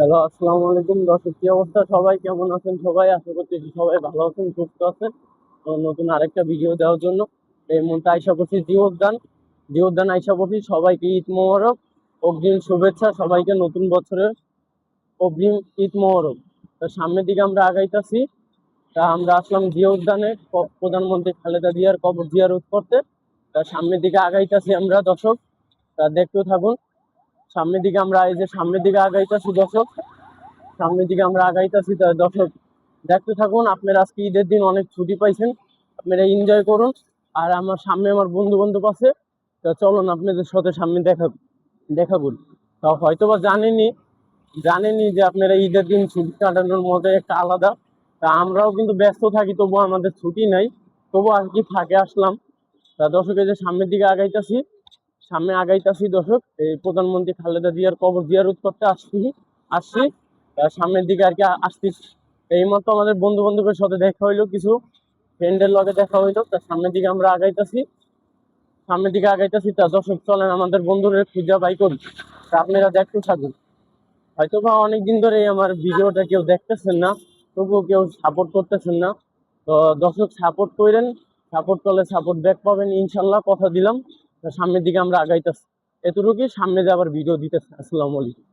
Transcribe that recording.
Hello, আসসালামু আলাইকুম দর্শক, কি অবস্থা? সবাই কেমন আছেন? সবাই আশা করতেছি সবাই ভালো আছেন, সুস্থ আছেন। তো নতুন আরেকটা ভিডিও দেওয়ার জন্য এই মুহূর্তে আইসা করছি জিওদ্দান আইসা করছি। সবাইকে ঈদ মোবারক, অগ্রিম শুভেচ্ছা সবাইকে নতুন বছরের অগ্রিম ঈদ মোবারক। তো সামনের দিকে আমরা আগাইতেছি। তা আমরা আসলাম জিওদ্দানে প্রধানমন্ত্রী খালেদা জিয়ার কবর জিয়ারত করতে। তা সামনের দিকে আগাইতেছি আমরা দর্শক, তা দেখতেও থাকুন। সামনের দিকে আমরা এই যে সামনের দিকে আগাইতেছি দর্শক, সামনের দিকে আমরা আগাইতেছি। তা দর্শক দেখতে থাকুন। আপনারা আজকে ঈদের দিন অনেক ছুটি পাইছেন, আপনারা এনজয় করুন। আর আমার সামনে আমার বন্ধু বান্ধব আছে, তা চলুন আপনাদের সাথে সামনে দেখা দেখা করি। তা হয়তো বা জানেনই যে আপনারা ঈদের দিন ছুটি কাটানোর মধ্যে একটা আলাদা। তা আমরাও কিন্তু ব্যস্ত থাকি, তবু আমাদের ছুটি নাই, তবু আর কি থাকে আসলাম। তা দর্শক এই যে সামনে আগাইতাছি দর্শক, এই প্রধানমন্ত্রী খালেদা জিয়ার কবর জিয়ারত করতে আসছি। সামনের দিকে আর কি আসতেছি। এই মতো আমাদের বন্ধু বান্ধবের সাথে দেখা হইলো, কিছু ফ্রেন্ডের লগে দেখা হইলো। তার সামনের দিকে আগাইতেছি। তা দর্শক চলেন আমাদের বন্ধুদের খুঁজা বাই করি। তা আপনারা দেখতে থাকুন। হয়তো বা অনেকদিন ধরে আমার ভিডিওটা কেউ দেখতেছেন না, তবুও কেউ সাপোর্ট করতেছেন না। তো দর্শক সাপোর্ট করেন, সাপোর্ট করলে সাপোর্ট ব্যাক পাবেন ইনশাল্লাহ, কথা দিলাম। তা সামনের দিকে আমরা আগাইতেছি, এতটুকুই। সামনে যে আবার ভিডিও দিতেছে। আসসালামু আলাইকুম।